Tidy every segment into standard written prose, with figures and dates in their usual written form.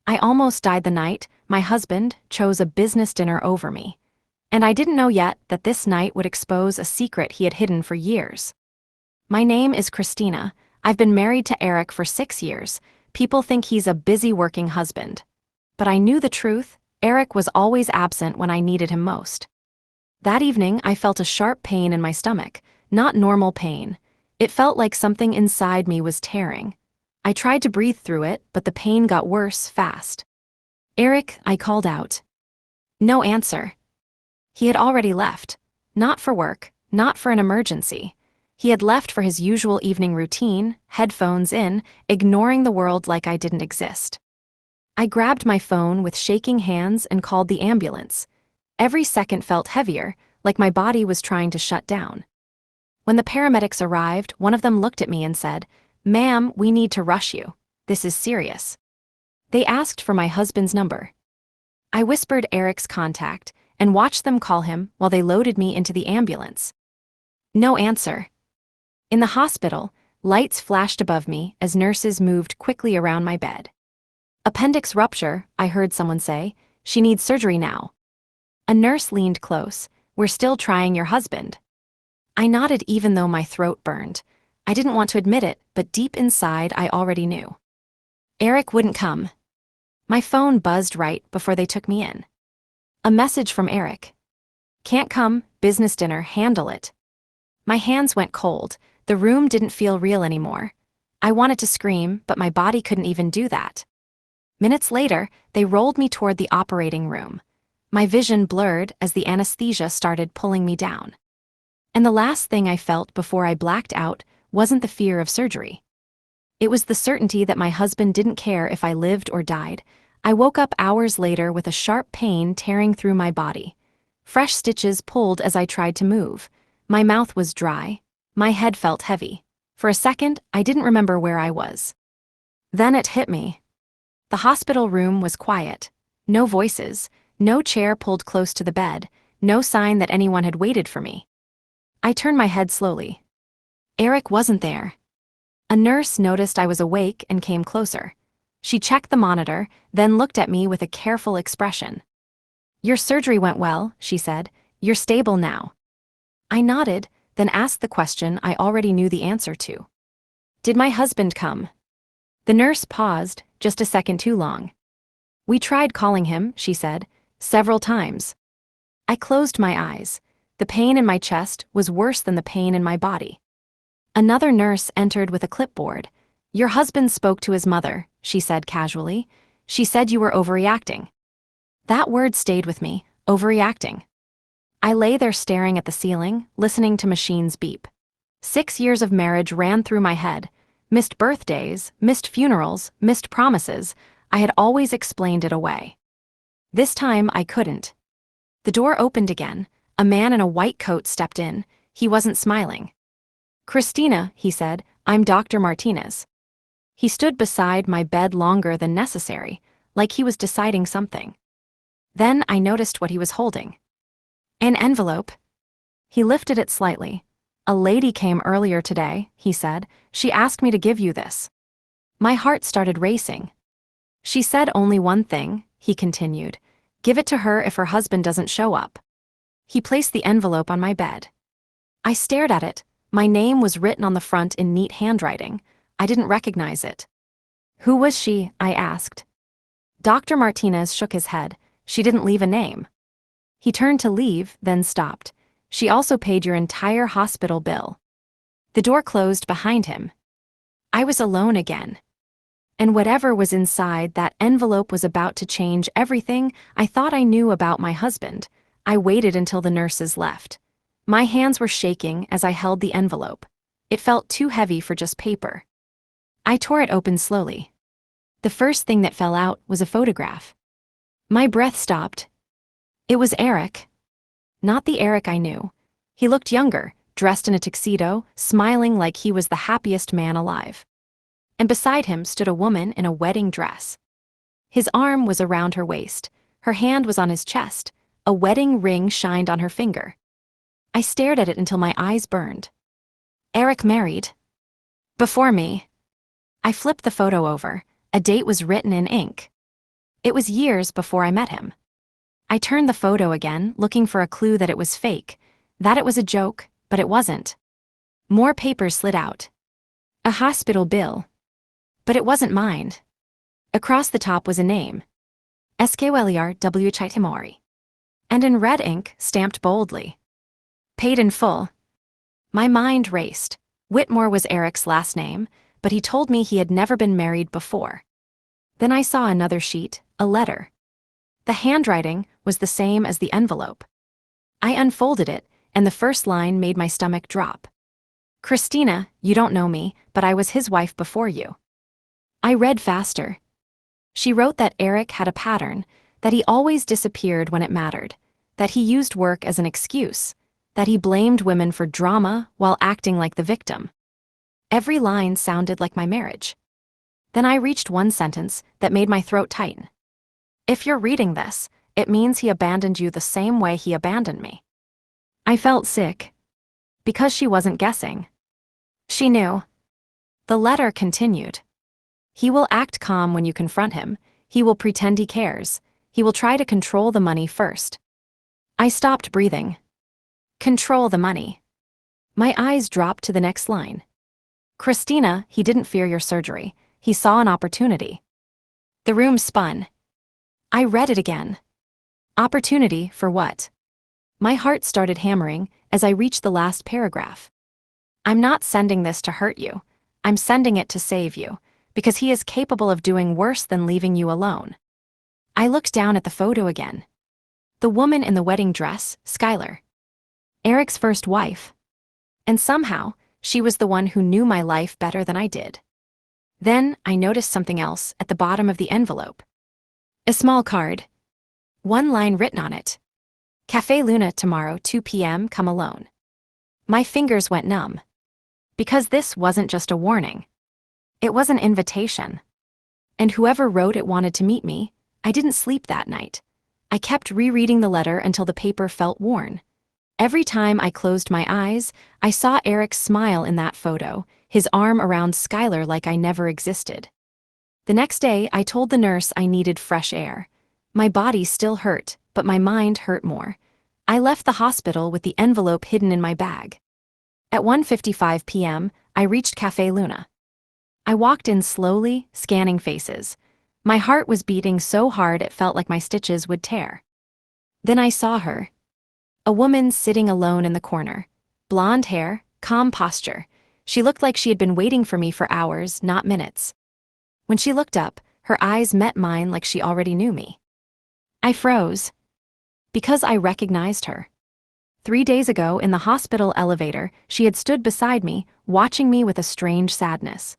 I almost died the night my husband chose a business dinner over me. And I didn't know yet that this night would expose a secret he had hidden for years. My name is Christina. I've been married to Eric for 6 years. People think he's a busy working husband. But I knew the truth. Eric was always absent when I needed him most. That evening, I felt a sharp pain in my stomach, not normal pain. It felt like something inside me was tearing. I tried to breathe through it, but the pain got worse fast. "Eric," I called out. No answer. He had already left. Not for work, not for an emergency. He had left for his usual evening routine, headphones in, ignoring the world like I didn't exist. I grabbed my phone with shaking hands and called the ambulance. Every second felt heavier, like my body was trying to shut down. When the paramedics arrived, one of them looked at me and said, "Ma'am, we need to rush you. This is serious." They asked for my husband's number. I whispered Eric's contact and watched them call him while they loaded me into the ambulance. No answer. In the hospital, lights flashed above me as nurses moved quickly around my bed. "Appendix rupture," I heard someone say. "She needs surgery now." A nurse leaned close. "We're still trying your husband." I nodded even though my throat burned. I didn't want to admit it, but deep inside I already knew. Eric wouldn't come. My phone buzzed right before they took me in. A message from Eric. "Can't come, business dinner, handle it." My hands went cold. The room didn't feel real anymore. I wanted to scream, but my body couldn't even do that. Minutes later, they rolled me toward the operating room. My vision blurred as the anesthesia started pulling me down. And the last thing I felt before I blacked out wasn't the fear of surgery. It was the certainty that my husband didn't care if I lived or died. I woke up hours later with a sharp pain tearing through my body. Fresh stitches pulled as I tried to move. My mouth was dry. My head felt heavy. For a second, I didn't remember where I was. Then it hit me. The hospital room was quiet. No voices, no chair pulled close to the bed, no sign that anyone had waited for me. I turned my head slowly. Eric wasn't there. A nurse noticed I was awake and came closer. She checked the monitor, then looked at me with a careful expression. "Your surgery went well," she said. "You're stable now." I nodded, then asked the question I already knew the answer to. "Did my husband come?" The nurse paused, just a second too long. "We tried calling him," she said, "several times." I closed my eyes. The pain in my chest was worse than the pain in my body. Another nurse entered with a clipboard. "Your husband spoke to his mother," she said casually. "She said you were overreacting." That word stayed with me, overreacting. I lay there staring at the ceiling, listening to machines beep. 6 years of marriage ran through my head. Missed birthdays, missed funerals, missed promises. I had always explained it away. This time I couldn't. The door opened again. A man in a white coat stepped in. He wasn't smiling. "Christina," he said, "I'm Dr. Martinez." He stood beside my bed longer than necessary, like he was deciding something. Then I noticed what he was holding. An envelope. He lifted it slightly. "A lady came earlier today," he said. "She asked me to give you this." My heart started racing. "She said only one thing," he continued. "Give it to her if her husband doesn't show up." He placed the envelope on my bed. I stared at it. My name was written on the front in neat handwriting. I didn't recognize it. "Who was she?" I asked. Dr. Martinez shook his head. "She didn't leave a name." He turned to leave, then stopped. "She also paid your entire hospital bill." The door closed behind him. I was alone again. And whatever was inside that envelope was about to change everything I thought I knew about my husband. I waited until the nurses left. My hands were shaking as I held the envelope. It felt too heavy for just paper. I tore it open slowly. The first thing that fell out was a photograph. My breath stopped. It was Eric. Not the Eric I knew. He looked younger, dressed in a tuxedo, smiling like he was the happiest man alive. And beside him stood a woman in a wedding dress. His arm was around her waist. Her hand was on his chest. A wedding ring shined on her finger. I stared at it until my eyes burned. Eric married. Before me. I flipped the photo over. A date was written in ink. It was years before I met him. I turned the photo again, looking for a clue that it was fake, that it was a joke, but it wasn't. More papers slid out. A hospital bill. But it wasn't mine. Across the top was a name. Skelyr W. Chitimori. And in red ink, stamped boldly. Paid in full. My mind raced. Whitmore was Eric's last name, but he told me he had never been married before. Then I saw another sheet, a letter. The handwriting was the same as the envelope. I unfolded it, and the first line made my stomach drop. Christina, you don't know me, but I was his wife before you. I read faster. She wrote that Eric had a pattern, that he always disappeared when it mattered, that he used work as an excuse, that he blamed women for drama while acting like the victim. Every line sounded like my marriage. Then I reached one sentence that made my throat tighten. If you're reading this, it means he abandoned you the same way he abandoned me. I felt sick. Because she wasn't guessing. She knew. The letter continued. He will act calm when you confront him. He will pretend he cares. He will try to control the money first. I stopped breathing. Control the money. My eyes dropped to the next line. Christina, he didn't fear your surgery. He saw an opportunity. The room spun. I read it again. Opportunity for what? My heart started hammering as I reached the last paragraph. I'm not sending this to hurt you. I'm sending it to save you, because he is capable of doing worse than leaving you alone. I looked down at the photo again. The woman in the wedding dress, Skylar. Eric's first wife. And somehow, she was the one who knew my life better than I did. Then I noticed something else at the bottom of the envelope. A small card. One line written on it. Café Luna tomorrow 2 p.m. come alone. My fingers went numb. Because this wasn't just a warning. It was an invitation. And whoever wrote it wanted to meet me. I didn't sleep that night. I kept rereading the letter until the paper felt worn. Every time I closed my eyes, I saw Eric's smile in that photo, his arm around Skylar like I never existed. The next day, I told the nurse I needed fresh air. My body still hurt, but my mind hurt more. I left the hospital with the envelope hidden in my bag. At 1:55 p.m., I reached Café Luna. I walked in slowly, scanning faces. My heart was beating so hard it felt like my stitches would tear. Then I saw her. A woman sitting alone in the corner. Blonde hair, calm posture. She looked like she had been waiting for me for hours, not minutes. When she looked up, her eyes met mine like she already knew me. I froze. Because I recognized her. 3 days ago, in the hospital elevator, she had stood beside me, watching me with a strange sadness.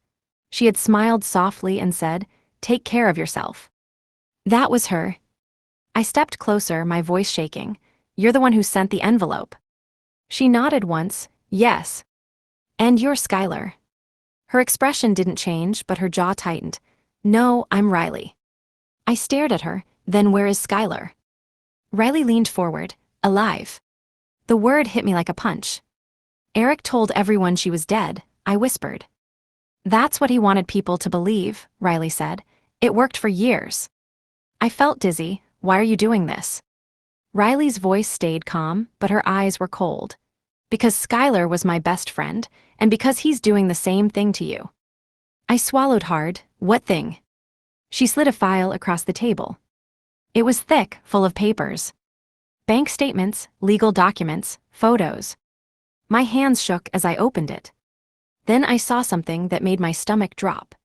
She had smiled softly and said, "Take care of yourself." That was her. I stepped closer, my voice shaking. "You're the one who sent the envelope." She nodded once, "Yes." "And you're Skylar." Her expression didn't change, but her jaw tightened. "No, I'm Riley." I stared at her, then where is Skylar? Riley leaned forward, alive. The word hit me like a punch. Eric told everyone she was dead, I whispered. That's what he wanted people to believe, Riley said. It worked for years. I felt dizzy. Why are you doing this? Riley's voice stayed calm, but her eyes were cold. Because Skylar was my best friend, and because he's doing the same thing to you. I swallowed hard. What thing? She slid a file across the table. It was thick, full of papers. Bank statements, legal documents, photos. My hands shook as I opened it. Then I saw something that made my stomach drop.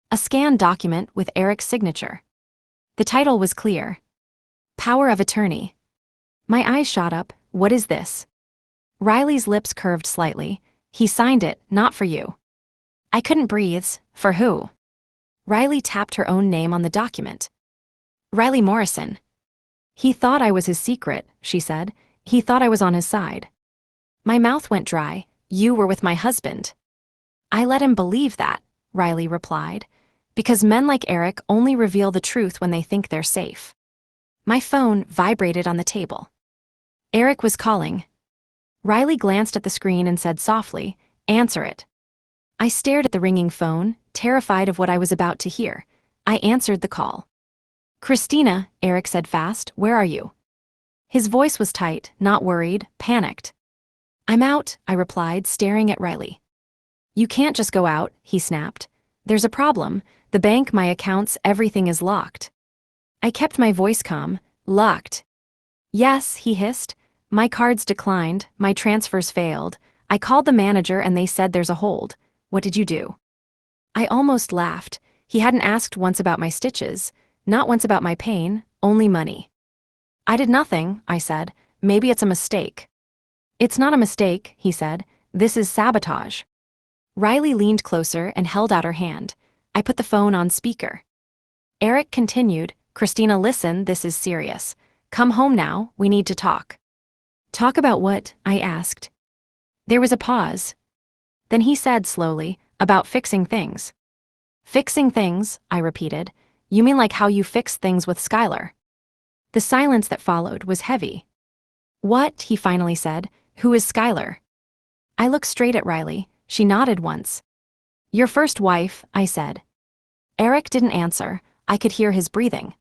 A scanned document with Eric's signature. The title was clear. Power of Attorney. My eyes shot up. What is this? Riley's lips curved slightly. He signed it, not for you. I couldn't breathe. For who? Riley tapped her own name on the document. Riley Morrison. He thought I was his secret, she said. He thought I was on his side. My mouth went dry. You were with my husband. I let him believe that, Riley replied, because men like Eric only reveal the truth when they think they're safe. My phone vibrated on the table. Eric was calling. Riley glanced at the screen and said softly, "Answer it." I stared at the ringing phone, terrified of what I was about to hear. I answered the call. Christina, Eric said fast, where are you? His voice was tight, not worried, panicked. I'm out, I replied, staring at Riley. You can't just go out, he snapped. There's a problem. The bank, my accounts, everything is locked. I kept my voice calm. Locked. Yes, he hissed. My cards declined, my transfers failed. I called the manager and they said there's a hold. What did you do? I almost laughed. He hadn't asked once about my stitches, not once about my pain, only money. I did nothing, I said. Maybe it's a mistake. It's not a mistake, he said. This is sabotage. Riley leaned closer and held out her hand. I put the phone on speaker. Eric continued, Christina, listen, this is serious. Come home now, we need to talk. Talk about what? I asked. There was a pause. Then he said slowly, about fixing things. Fixing things, I repeated. You mean like how you fixed things with Skylar? The silence that followed was heavy. What? He finally said. Who is Skylar? I looked straight at Riley. She nodded once. Your first wife, I said. Eric didn't answer. I could hear his breathing.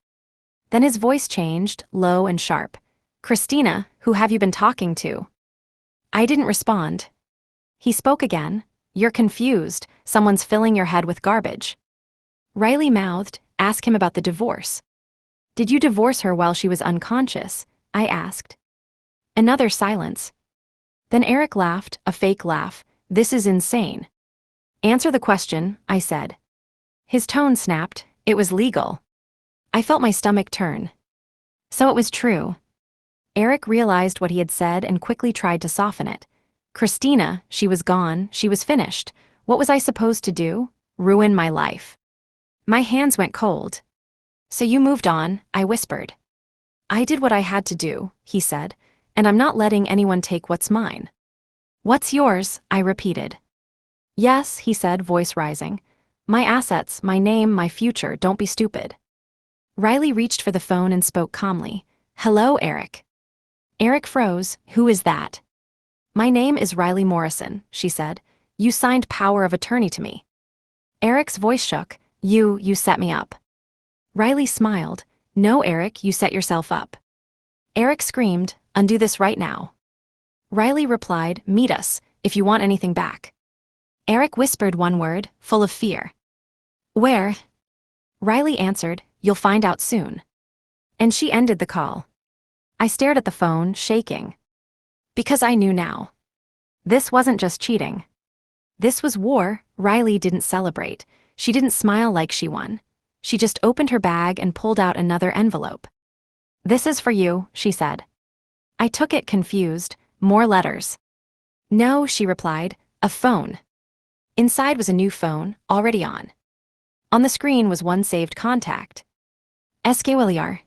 Then his voice changed, low and sharp. Christina, who have you been talking to? I didn't respond. He spoke again. You're confused. Someone's filling your head with garbage. Riley mouthed, ask him about the divorce. Did you divorce her while she was unconscious? I asked. Another silence. Then Eric laughed, a fake laugh. This is insane. Answer the question, I said. His tone snapped. It was legal. I felt my stomach turn. So it was true. Eric realized what he had said and quickly tried to soften it. Christina, she was gone, she was finished. What was I supposed to do? Ruin my life. My hands went cold. So you moved on, I whispered. I did what I had to do, he said, and I'm not letting anyone take what's mine. What's yours? I repeated. Yes, he said, voice rising. My assets, my name, my future, don't be stupid. Riley reached for the phone and spoke calmly. Hello, Eric. Eric froze. Who is that? My name is Riley Morrison, she said. You signed power of attorney to me. Eric's voice shook. You set me up. Riley smiled. No, Eric, you set yourself up. Eric screamed, undo this right now. Riley replied, meet us, if you want anything back. Eric whispered one word, full of fear. Where? Riley answered, you'll find out soon. And she ended the call. I stared at the phone, shaking. Because I knew now. This wasn't just cheating. This was war. Riley didn't celebrate. She didn't smile like she won. She just opened her bag and pulled out another envelope. This is for you, she said. I took it confused. More letters. No, she replied, a phone. Inside was a new phone, already on. On the screen was one saved contact. Eske Williar.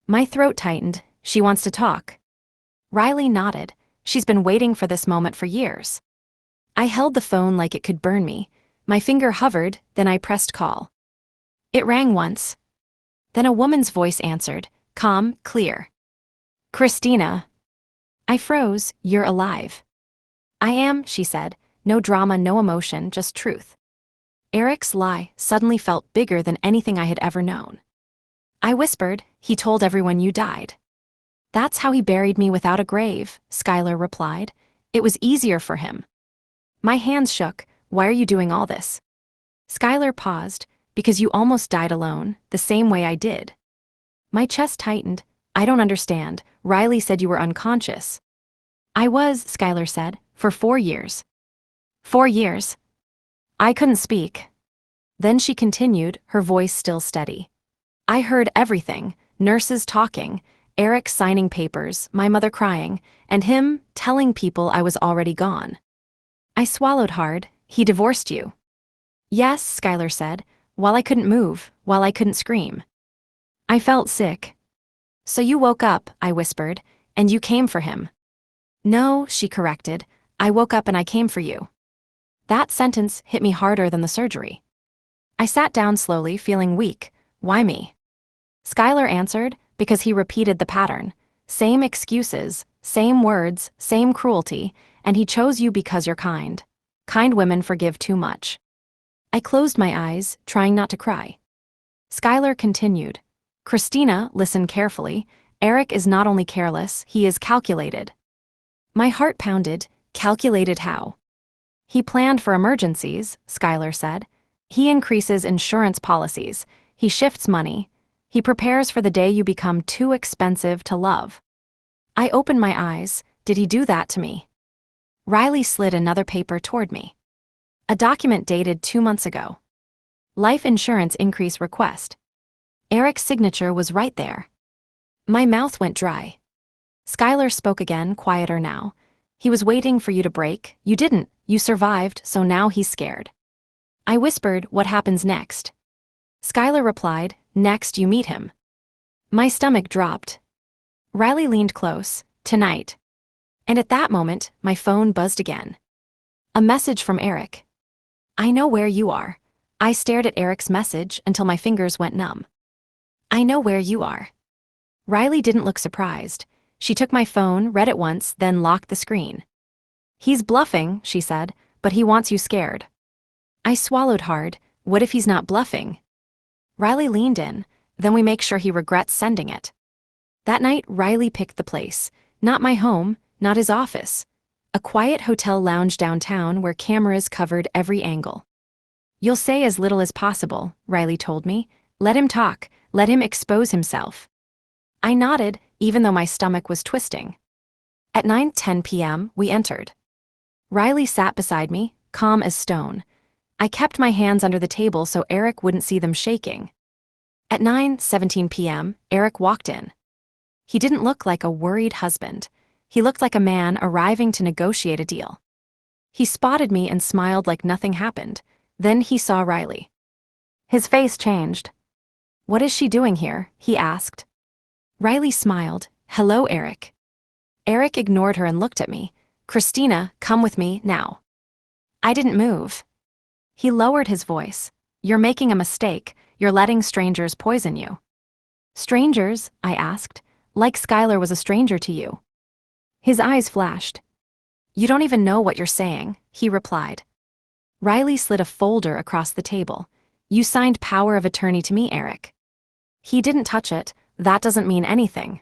My throat tightened. She wants to talk. Riley nodded. She's been waiting for this moment for years. I held the phone like it could burn me. My finger hovered, then I pressed call. It rang once. Then a woman's voice answered, calm, clear. Christina. I froze. You're alive. I am, she said. No drama, no emotion, just truth. Eric's lie suddenly felt bigger than anything I had ever known. I whispered, he told everyone you died. That's how he buried me without a grave, Skylar replied. It was easier for him. My hands shook. Why are you doing all this? Skylar paused. Because you almost died alone, the same way I did. My chest tightened. I don't understand. Riley said you were unconscious. I was, Skylar said, for 4 years. 4 years. I couldn't speak. Then she continued, her voice still steady. I heard everything, nurses talking, Eric signing papers, my mother crying, and him telling people I was already gone. I swallowed hard. He divorced you. Yes, Skylar said, while I couldn't move, while I couldn't scream. I felt sick. So you woke up, I whispered, and you came for him. No, she corrected. I woke up and I came for you. That sentence hit me harder than the surgery. I sat down slowly, feeling weak. Why me? Skylar answered, because he repeated the pattern. Same excuses, same words, same cruelty, and he chose you because you're kind. Kind women forgive too much. I closed my eyes, trying not to cry. Skylar continued. Christina, listen carefully. Eric is not only careless, he is calculated. My heart pounded. Calculated how? He planned for emergencies, Skylar said. He increases insurance policies. He shifts money. He prepares for the day you become too expensive to love. I opened my eyes. Did he do that to me? Riley slid another paper toward me. A document dated 2 months ago. Life insurance increase request. Eric's signature was right there. My mouth went dry. Skylar spoke again, quieter now. He was waiting for you to break. You didn't. You survived, so now he's scared. I whispered, what happens next? Skylar replied, next you meet him. My stomach dropped. Riley leaned close. Tonight. And at that moment, my phone buzzed again. A message from Eric. I know where you are. I stared at Eric's message until my fingers went numb. I know where you are. Riley didn't look surprised. She took my phone, read it once, then locked the screen. He's bluffing, she said, but he wants you scared. I swallowed hard. What if he's not bluffing? Riley leaned in. Then we make sure he regrets sending it. That night, Riley picked the place. Not my home, not his office. A quiet hotel lounge downtown where cameras covered every angle. You'll say as little as possible, Riley told me. Let him talk. Let him expose himself. I nodded, even though my stomach was twisting. At 9:10 p.m., we entered. Riley sat beside me, calm as stone. I kept my hands under the table so Eric wouldn't see them shaking. At 9:17 p.m., Eric walked in. He didn't look like a worried husband. He looked like a man arriving to negotiate a deal. He spotted me and smiled like nothing happened. Then he saw Riley. His face changed. What is she doing here? He asked. Riley smiled. Hello, Eric. Eric ignored her and looked at me. Christina, come with me, now. I didn't move. He lowered his voice. You're making a mistake. You're letting strangers poison you. Strangers? I asked. Like Skylar was a stranger to you. His eyes flashed. You don't even know what you're saying, he replied. Riley slid a folder across the table. You signed power of attorney to me, Eric. He didn't touch it. That doesn't mean anything.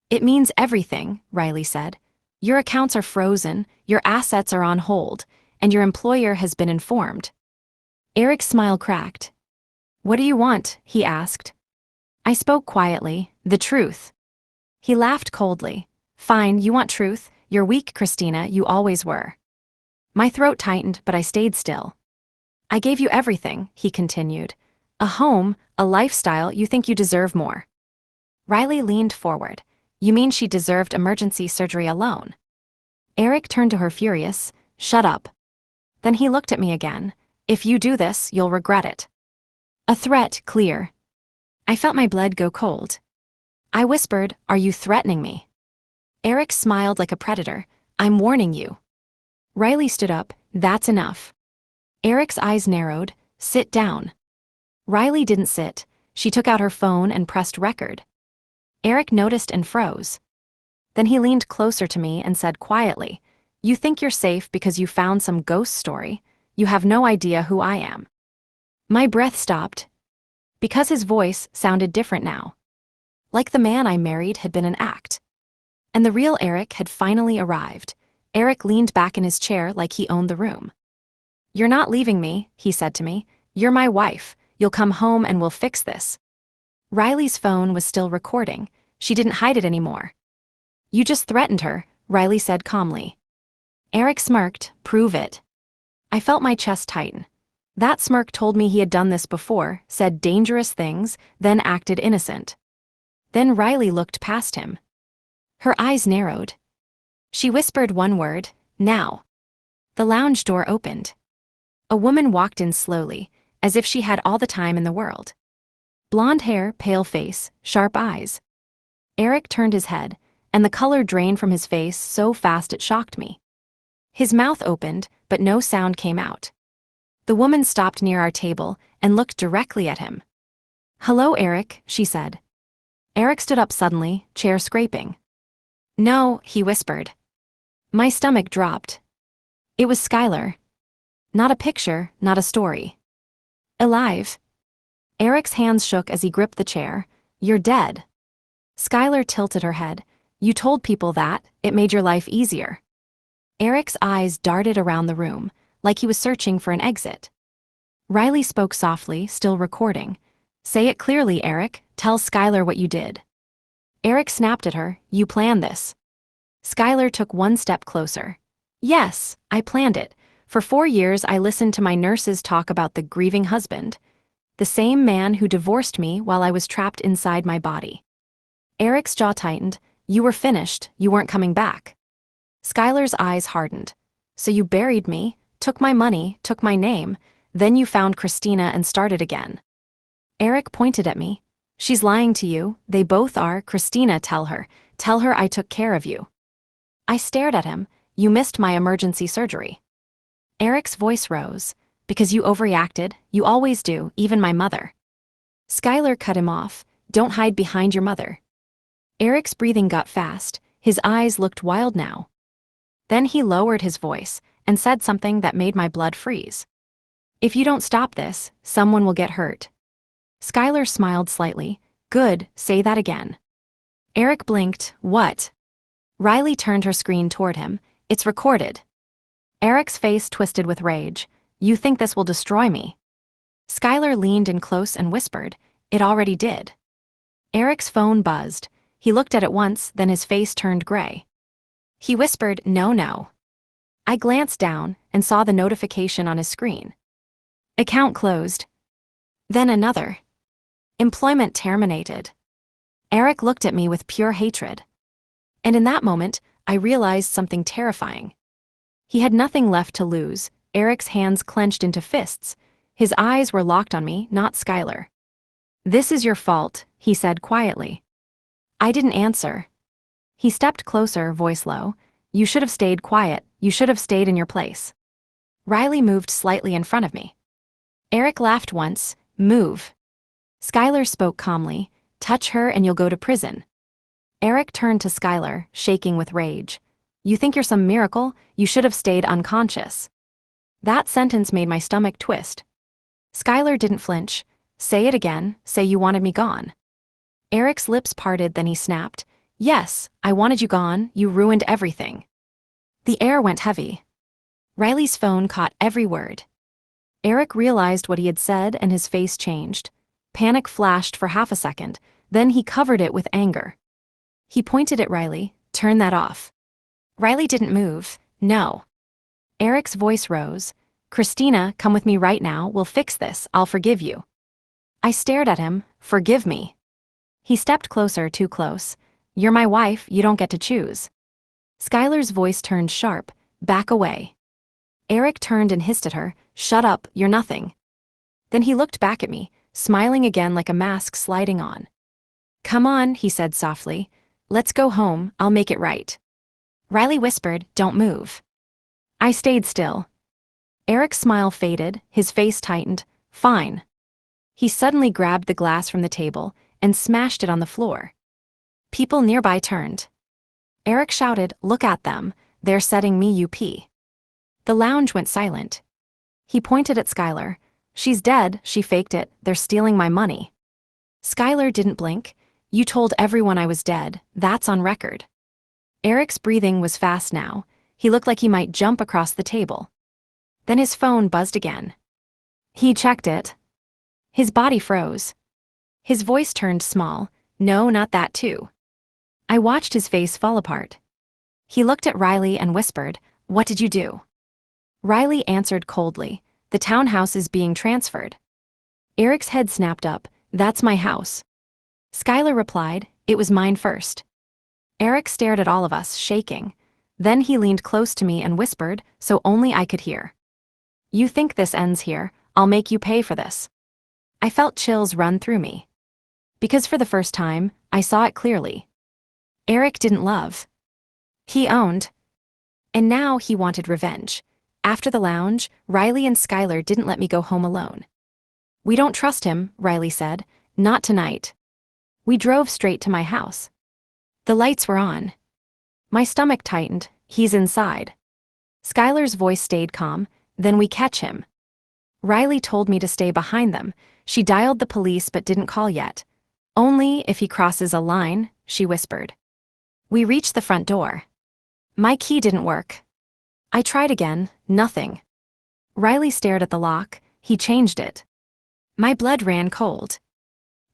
It means everything, Riley said. Your accounts are frozen, your assets are on hold, and your employer has been informed. Eric's smile cracked. What do you want? He asked. I spoke quietly, the truth. He laughed coldly. Fine, you want truth. You're weak, Christina, you always were. My throat tightened, but I stayed still. I gave you everything, he continued. A home, a lifestyle, you think you deserve more. Riley leaned forward. You mean she deserved emergency surgery alone? Eric turned to her furious. Shut up. Then he looked at me again. If you do this, you'll regret it. A threat, clear. I felt my blood go cold. I whispered, are you threatening me? Eric smiled like a predator. I'm warning you. Riley stood up. That's enough. Eric's eyes narrowed. Sit down. Riley didn't sit. She took out her phone and pressed record. Eric noticed and froze. Then he leaned closer to me and said quietly, You think you're safe because you found some ghost story. You have no idea who I am. My breath stopped. Because his voice sounded different now. Like the man I married had been an act. And the real Eric had finally arrived. Eric leaned back in his chair like he owned the room. You're not leaving me, he said to me. You're my wife. You'll come home and we'll fix this. Riley's phone was still recording. She didn't hide it anymore. You just threatened her, Riley said calmly. Eric smirked. Prove it. I felt my chest tighten. That smirk told me he had done this before, said dangerous things, then acted innocent. Then Riley looked past him. Her eyes narrowed. She whispered one word, now. The lounge door opened. A woman walked in slowly, as if she had all the time in the world. Blonde hair, pale face, sharp eyes. Eric turned his head, and the color drained from his face so fast it shocked me. His mouth opened, but no sound came out. The woman stopped near our table and looked directly at him. Hello, Eric, she said. Eric stood up suddenly, chair scraping. No, he whispered. My stomach dropped. It was Skylar. Not a picture, not a story. Alive. Eric's hands shook as he gripped the chair. You're dead. Skylar tilted her head. You told people that, it made your life easier. Eric's eyes darted around the room, like he was searching for an exit. Riley spoke softly, still recording. Say it clearly, Eric. Tell Skylar what you did. Eric snapped at her. You planned this. Skylar took one step closer. Yes, I planned it. For 4 years I listened to my nurses talk about the grieving husband. The same man who divorced me while I was trapped inside my body. Eric's jaw tightened. You were finished, you weren't coming back. Skylar's eyes hardened. So you buried me, took my money, took my name, then you found Christina and started again. Eric pointed at me. She's lying to you, they both are. Christina, tell her I took care of you. I stared at him. You missed my emergency surgery. Eric's voice rose. Because you overreacted, you always do, even my mother. Skylar cut him off. Don't hide behind your mother. Eric's breathing got fast, his eyes looked wild now. Then he lowered his voice and said something that made my blood freeze. If you don't stop this, someone will get hurt. Skylar smiled slightly. Good, say that again. Eric blinked. What? Riley turned her screen toward him. It's recorded. Eric's face twisted with rage. You think this will destroy me? Skylar leaned in close and whispered. It already did. Eric's phone buzzed. He looked at it once, then his face turned gray. He whispered, no. I glanced down and saw the notification on his screen. Account closed. Then another. Employment terminated. Eric looked at me with pure hatred. And in that moment, I realized something terrifying. He had nothing left to lose. Eric's hands clenched into fists. His eyes were locked on me, not Skylar. This is your fault, he said quietly. I didn't answer. He stepped closer, voice low. You should have stayed quiet. You should have stayed in your place. Riley moved slightly in front of me. Eric laughed once. Move. Skylar spoke calmly. Touch her and you'll go to prison. Eric turned to Skylar, shaking with rage. You think you're some miracle? You should have stayed unconscious. That sentence made my stomach twist. Skylar didn't flinch. Say it again. Say you wanted me gone. Eric's lips parted, then he snapped. Yes, I wanted you gone. You ruined everything. The air went heavy. Riley's phone caught every word. Eric realized what he had said and his face changed. Panic flashed for half a second, then he covered it with anger. He pointed at Riley. Turn that off. Riley didn't move. No. Eric's voice rose. Christina, come with me right now. We'll fix this. I'll forgive you. I stared at him. Forgive me. He stepped closer, too close. You're my wife, you don't get to choose. Skylar's voice turned sharp. Back away. Eric turned and hissed at her. Shut up, you're nothing. Then he looked back at me, smiling again like a mask sliding on. Come on, he said softly. Let's go home, I'll make it right. Riley whispered, don't move. I stayed still. Eric's smile faded, his face tightened. Fine. He suddenly grabbed the glass from the table and smashed it on the floor. People nearby turned. Eric shouted, look at them, they're setting me up. The lounge went silent. He pointed at Skylar. She's dead, she faked it, they're stealing my money. Skylar didn't blink. You told everyone I was dead, that's on record. Eric's breathing was fast now. He looked like he might jump across the table. Then his phone buzzed again. He checked it. His body froze. His voice turned small. No, not that too. I watched his face fall apart. He looked at Riley and whispered, what did you do? Riley answered coldly, the townhouse is being transferred. Eric's head snapped up, that's my house. Skylar replied, it was mine first. Eric stared at all of us, shaking. Then he leaned close to me and whispered, so only I could hear. You think this ends here, I'll make you pay for this. I felt chills run through me. Because for the first time, I saw it clearly. Eric didn't love. He owned. And now he wanted revenge. After the lounge, Riley and Skylar didn't let me go home alone. We don't trust him, Riley said. Not tonight. We drove straight to my house. The lights were on. My stomach tightened. He's inside. Skylar's voice stayed calm. Then we catch him. Riley told me to stay behind them. She dialed the police but didn't call yet. Only if he crosses a line, she whispered. We reached the front door. My key didn't work. I tried again, nothing. Riley stared at the lock, he changed it. My blood ran cold.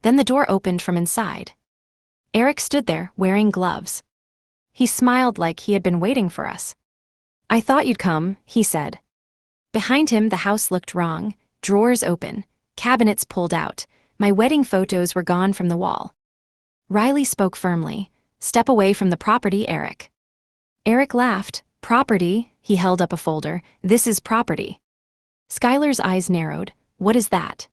Then the door opened from inside. Eric stood there, wearing gloves. He smiled like he had been waiting for us. I thought you'd come, he said. Behind him, the house looked wrong, drawers open, cabinets pulled out. My wedding photos were gone from the wall. Riley spoke firmly. Step away from the property, Eric. Eric laughed. Property? He held up a folder. This is property. Skylar's eyes narrowed. What is that?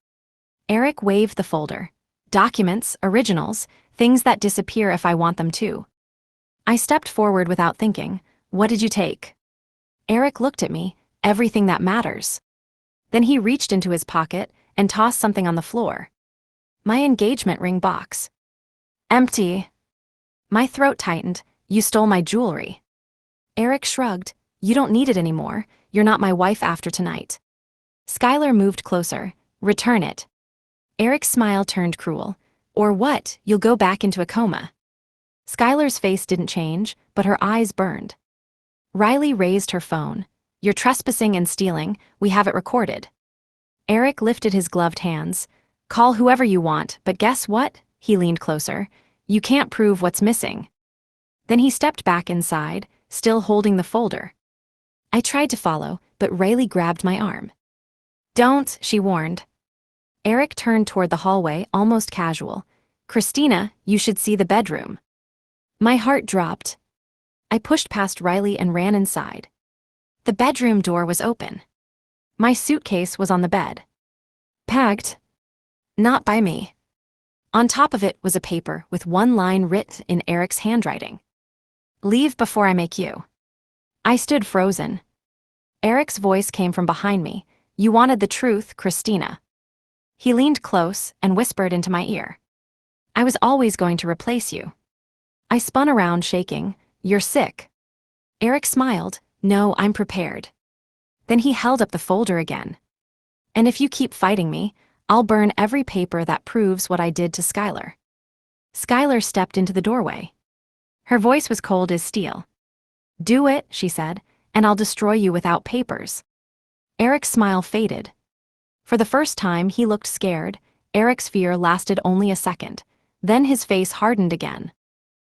Eric waved the folder. Documents, originals, things that disappear if I want them to. I stepped forward without thinking. What did you take? Eric looked at me. Everything that matters. Then he reached into his pocket and tossed something on the floor. My engagement ring box. Empty. My throat tightened. You stole my jewelry. Eric shrugged. You don't need it anymore. You're not my wife after tonight. Skylar moved closer. Return it. Eric's smile turned cruel. Or what? You'll go back into a coma. Skylar's face didn't change, but her eyes burned. Riley raised her phone. You're trespassing and stealing. We have it recorded. Eric lifted his gloved hands. Call whoever you want, but guess what? He leaned closer. You can't prove what's missing. Then he stepped back inside, still holding the folder. I tried to follow, but Riley grabbed my arm. Don't, she warned. Eric turned toward the hallway, almost casual. Christina, you should see the bedroom. My heart dropped. I pushed past Riley and ran inside. The bedroom door was open. My suitcase was on the bed. Packed. Not by me. On top of it was a paper with one line written in Eric's handwriting. Leave before I make you. I stood frozen. Eric's voice came from behind me. You wanted the truth, Christina. He leaned close and whispered into my ear. I was always going to replace you. I spun around, shaking. You're sick. Eric smiled. No, I'm prepared. Then he held up the folder again. And if you keep fighting me, I'll burn every paper that proves what I did to Skylar. Skylar stepped into the doorway. Her voice was cold as steel. Do it, she said, and I'll destroy you without papers. Eric's smile faded. For the first time, he looked scared. Eric's fear lasted only a second. Then his face hardened again.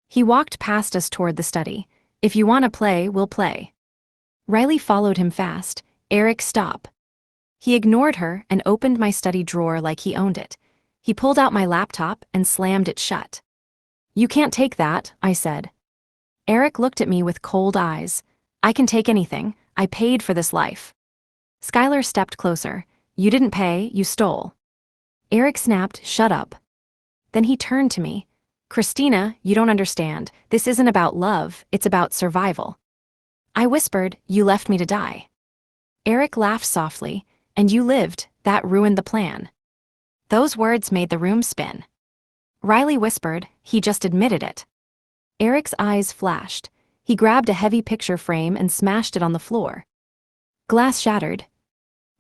He walked past us toward the study. If you want to play, we'll play. Riley followed him fast. Eric, stop. He ignored her and opened my study drawer like he owned it. He pulled out my laptop and slammed it shut. You can't take that, I said. Eric looked at me with cold eyes. I can take anything. I paid for this life. Skylar stepped closer. You didn't pay, you stole. Eric snapped, shut up. Then he turned to me. Christina, you don't understand. This isn't about love, it's about survival. I whispered, you left me to die. Eric laughed softly. And you lived, that ruined the plan. Those words made the room spin. Riley whispered, he just admitted it. Eric's eyes flashed. He grabbed a heavy picture frame and smashed it on the floor. Glass shattered.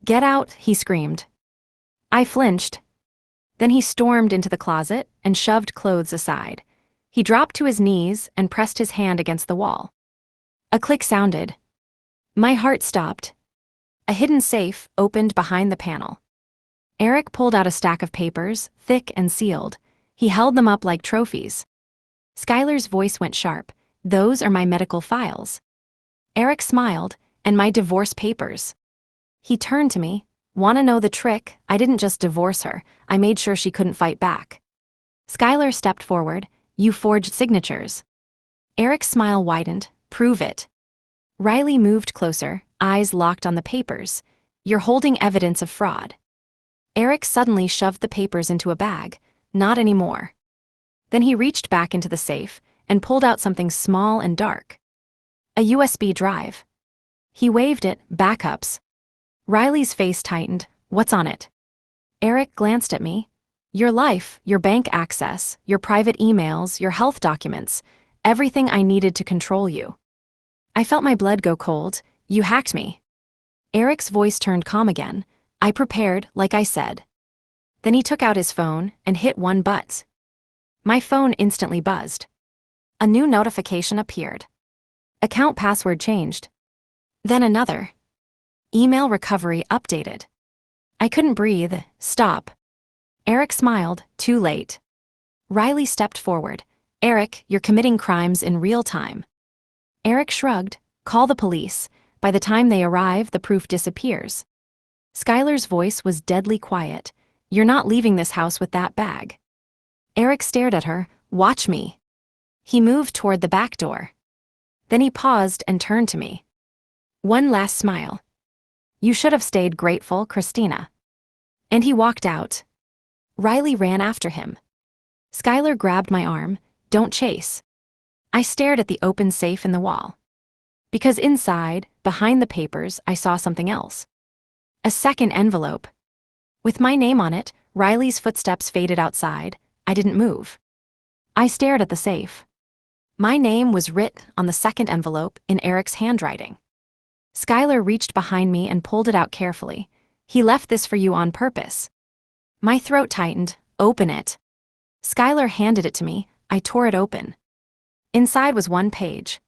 Get out, he screamed. I flinched. Then he stormed into the closet and shoved clothes aside. He dropped to his knees and pressed his hand against the wall. A click sounded. My heart stopped. A hidden safe opened behind the panel. Eric pulled out a stack of papers, thick and sealed. He held them up like trophies. Skylar's voice went sharp. Those are my medical files. Eric smiled, and my divorce papers. He turned to me. Want to know the trick? I didn't just divorce her. I made sure she couldn't fight back. Skylar stepped forward. You forged signatures. Eric's smile widened. Prove it. Riley moved closer, eyes locked on the papers. You're holding evidence of fraud. Eric suddenly shoved the papers into a bag. Not anymore. Then he reached back into the safe and pulled out something small and dark. A USB drive. He waved it, backups. Riley's face tightened. What's on it? Eric glanced at me. Your life, your bank access, your private emails, your health documents, everything I needed to control you. I felt my blood go cold. You hacked me. Eric's voice turned calm again. I prepared, like I said. Then he took out his phone and hit one button. My phone instantly buzzed. A new notification appeared. Account password changed. Then another. Email recovery updated. I couldn't breathe. Stop. Eric smiled, too late. Riley stepped forward. Eric, you're committing crimes in real time. Eric shrugged. Call the police. By the time they arrive, the proof disappears. Skylar's voice was deadly quiet. You're not leaving this house with that bag. Eric stared at her. Watch me. He moved toward the back door. Then he paused and turned to me. One last smile. You should have stayed grateful, Christina. And he walked out. Riley ran after him. Skylar grabbed my arm. Don't chase. I stared at the open safe in the wall. Because inside, behind the papers, I saw something else. A second envelope. With my name on it, Riley's footsteps faded outside. I didn't move. I stared at the safe. My name was writ on the second envelope in Eric's handwriting. Skylar reached behind me and pulled it out carefully. He left this for you on purpose. My throat tightened. Open it. Skylar handed it to me. I tore it open. Inside was one page.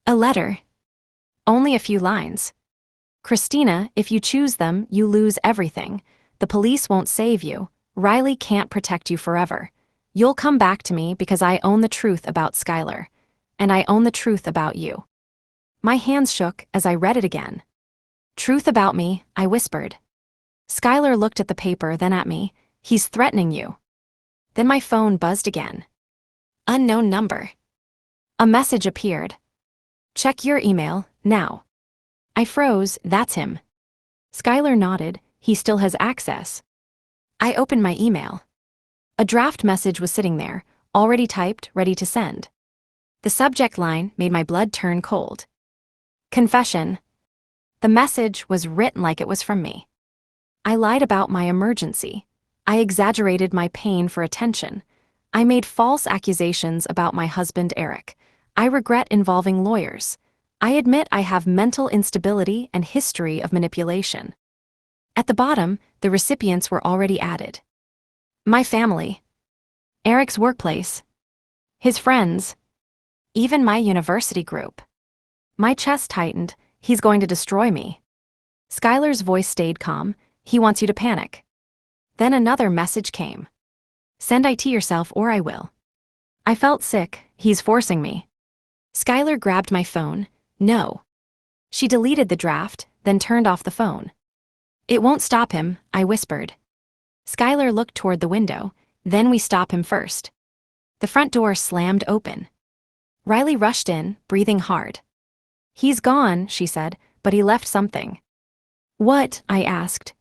A letter. Only a few lines. Christina, if you choose them, you lose everything. The police won't save you. Riley can't protect you forever. You'll come back to me because I own the truth about Skylar. And I own the truth about you. My hands shook as I read it again. Truth about me, I whispered. Skylar looked at the paper, then at me. He's threatening you. Then my phone buzzed again. Unknown number. A message appeared. Check your email, now. I froze. That's him. Skylar nodded. He still has access. I opened my email. A draft message was sitting there, already typed, ready to send. The subject line made my blood turn cold. Confession. The message was written like it was from me. I lied about my emergency. I exaggerated my pain for attention. I made false accusations about my husband, Eric. I regret involving lawyers. I admit I have mental instability and history of manipulation. At the bottom, the recipients were already added. My family. Eric's workplace. His friends. Even my university group. My chest tightened. He's going to destroy me. Skylar's voice stayed calm. He wants you to panic. Then another message came. Send IT yourself or I will. I felt sick. He's forcing me. Skylar grabbed my phone. No. She deleted the draft, then turned off the phone. It won't stop him, I whispered. Skylar looked toward the window. Then we stop him first. The front door slammed open. Riley rushed in, breathing hard. He's gone, she said, but he left something. What? I asked.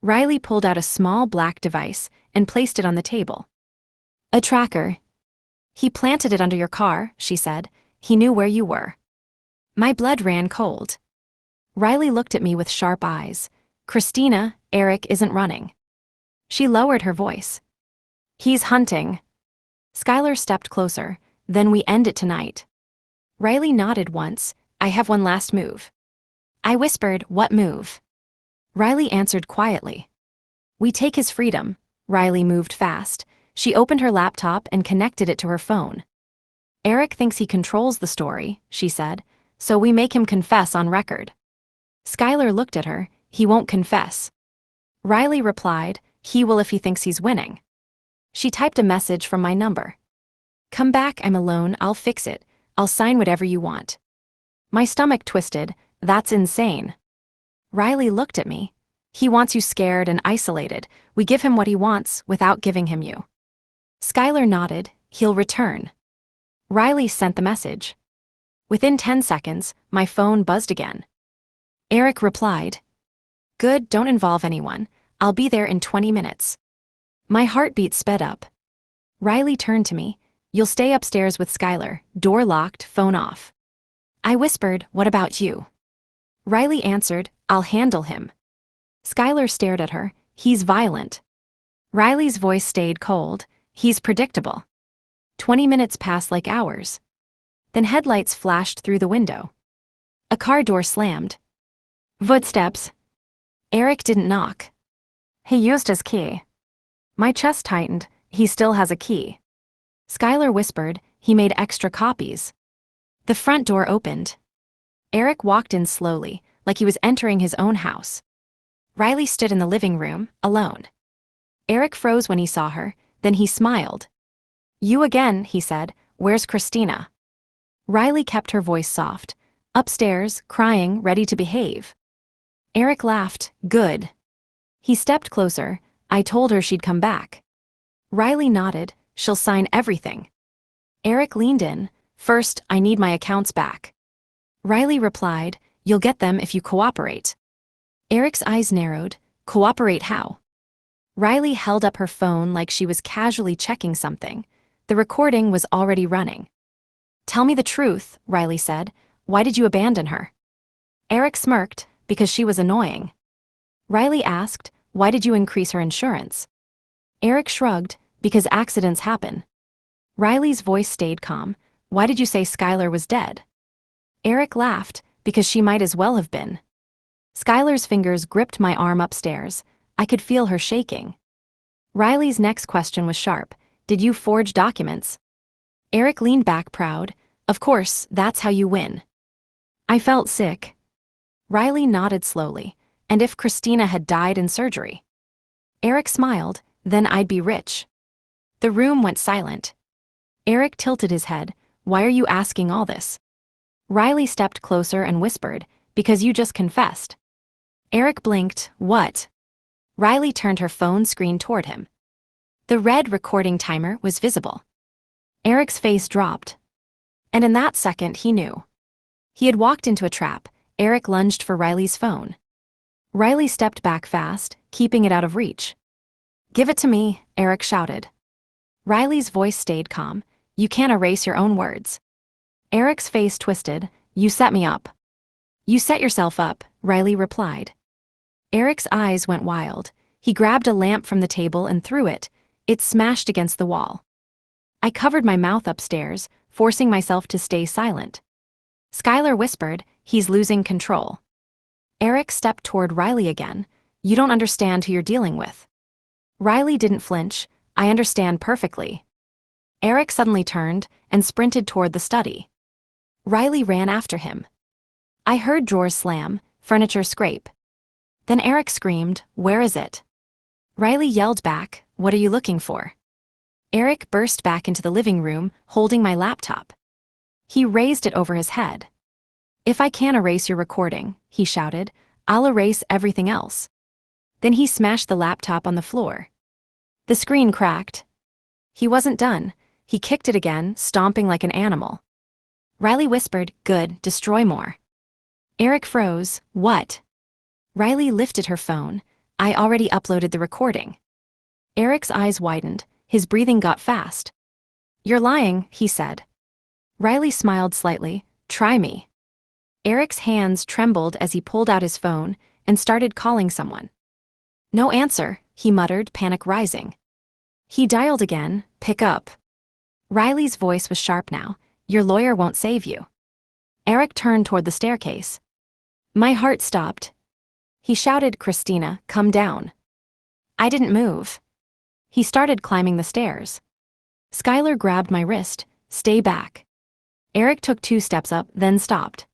Riley pulled out a small black device and placed it on the table. A tracker. He planted it under your car, she said. He knew where you were. My blood ran cold. Riley looked at me with sharp eyes. Christina, Eric isn't running. She lowered her voice. He's hunting. Skylar stepped closer. Then we end it tonight. Riley nodded once. I have one last move. I whispered, what move? Riley answered quietly. We take his freedom. Riley moved fast. She opened her laptop and connected it to her phone. Eric thinks he controls the story, she said, so we make him confess on record. Skylar looked at her. He won't confess. Riley replied, he will if he thinks he's winning. She typed a message from my number. Come back, I'm alone, I'll fix it. I'll sign whatever you want. My stomach twisted. That's insane. Riley looked at me. He wants you scared and isolated. We give him what he wants without giving him you. Skylar nodded. He'll return. Riley sent the message. Within 10 seconds, my phone buzzed again. Eric replied. Good, don't involve anyone. I'll be there in 20 minutes. My heartbeat sped up. Riley turned to me. You'll stay upstairs with Skylar, door locked, phone off. I whispered, what about you? Riley answered, I'll handle him. Skylar stared at her. He's violent. Riley's voice stayed cold. He's predictable. 20 minutes passed like hours. Then headlights flashed through the window. A car door slammed. Footsteps. Eric didn't knock. He used his key. My chest tightened. He still has a key. Skylar whispered, he made extra copies. The front door opened. Eric walked in slowly, like he was entering his own house. Riley stood in the living room, alone. Eric froze when he saw her, then he smiled. You again, he said. Where's Christina? Riley kept her voice soft. Upstairs, crying, ready to behave. Eric laughed. Good. He stepped closer. I told her she'd come back. Riley nodded. She'll sign everything. Eric leaned in. First, I need my accounts back. Riley replied, you'll get them if you cooperate. Eric's eyes narrowed. Cooperate how? Riley held up her phone like she was casually checking something. The recording was already running. Tell me the truth, Riley said. Why did you abandon her? Eric smirked, because she was annoying. Riley asked, why did you increase her insurance? Eric shrugged, because accidents happen. Riley's voice stayed calm. Why did you say Skylar was dead? Eric laughed, because she might as well have been. Skylar's fingers gripped my arm upstairs. I could feel her shaking. Riley's next question was sharp. Did you forge documents? Eric leaned back proud. Of course, that's how you win. I felt sick. Riley nodded slowly. And if Christina had died in surgery? Eric smiled. Then I'd be rich. The room went silent. Eric tilted his head. Why are you asking all this? Riley stepped closer and whispered, because you just confessed. Eric blinked. What? Riley turned her phone screen toward him. The red recording timer was visible. Eric's face dropped. And in that second, he knew. He had walked into a trap. Eric lunged for Riley's phone. Riley stepped back fast, keeping it out of reach. Give it to me, Eric shouted. Riley's voice stayed calm. You can't erase your own words. Eric's face twisted. You set me up. You set yourself up, Riley replied. Eric's eyes went wild. He grabbed a lamp from the table and threw it. It smashed against the wall. I covered my mouth upstairs, forcing myself to stay silent. Skylar whispered, he's losing control. Eric stepped toward Riley again. You don't understand who you're dealing with. Riley didn't flinch. I understand perfectly. Eric suddenly turned and sprinted toward the study. Riley ran after him. I heard drawers slam, furniture scrape. Then Eric screamed, where is it? Riley yelled back, what are you looking for? Eric burst back into the living room, holding my laptop. He raised it over his head. If I can't erase your recording, he shouted, I'll erase everything else. Then he smashed the laptop on the floor. The screen cracked. He wasn't done. He kicked it again, stomping like an animal. Riley whispered, good, destroy more. Eric froze, what? Riley lifted her phone. I already uploaded the recording. Eric's eyes widened. His breathing got fast. You're lying, he said. Riley smiled slightly. Try me. Eric's hands trembled as he pulled out his phone and started calling someone. No answer, he muttered, panic rising. He dialed again. Pick up. Riley's voice was sharp now. Your lawyer won't save you. Eric turned toward the staircase. My heart stopped. He shouted, Christina, come down. I didn't move. He started climbing the stairs. Skylar grabbed my wrist. Stay back. Eric took 2 steps up, then stopped.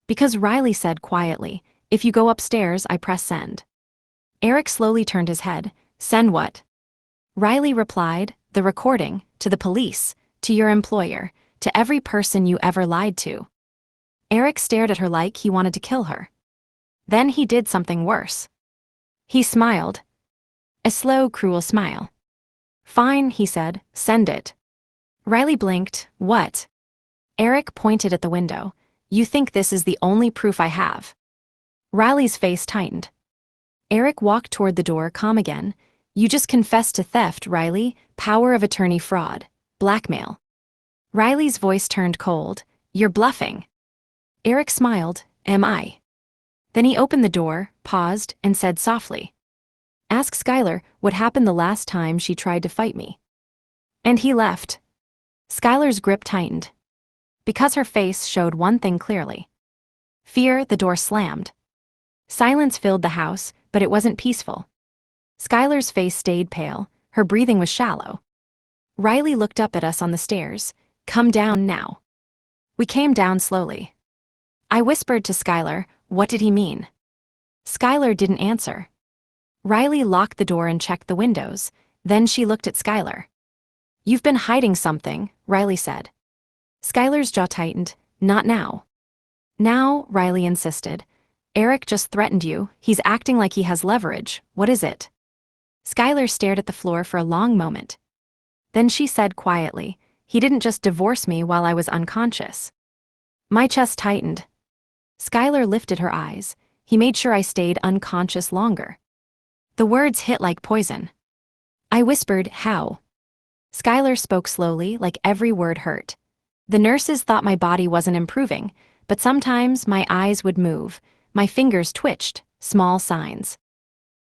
Because Riley said quietly, if you go upstairs, I press send. Eric slowly turned his head. Send what? Riley replied, the recording, to the police, to your employer, to every person you ever lied to. Eric stared at her like he wanted to kill her. Then he did something worse. He smiled. A slow, cruel smile. Fine, he said, send it. Riley blinked. What? Eric pointed at the window. You think this is the only proof I have? Riley's face tightened. Eric walked toward the door, calm again. You just confessed to theft, Riley. Power of attorney fraud. Blackmail. Riley's voice turned cold. You're bluffing. Eric smiled. Am I? Then he opened the door, paused, and said softly, ask Skylar what happened the last time she tried to fight me. And he left. Skylar's grip tightened. Because her face showed one thing clearly. Fear. The door slammed. Silence filled the house, but it wasn't peaceful. Skylar's face stayed pale. Her breathing was shallow. Riley looked up at us on the stairs. Come down now. We came down slowly. I whispered to Skylar, what did he mean? Skylar didn't answer. Riley locked the door and checked the windows. Then she looked at Skylar. You've been hiding something, Riley said. Skylar's jaw tightened. Not now. Now, Riley insisted. Eric just threatened you. He's acting like he has leverage. What is it? Skylar stared at the floor for a long moment. Then she said quietly, he didn't just divorce me while I was unconscious. My chest tightened. Skylar lifted her eyes. He made sure I stayed unconscious longer. The words hit like poison. I whispered, how? Skylar spoke slowly, like every word hurt. The nurses thought my body wasn't improving, but sometimes my eyes would move, my fingers twitched, small signs.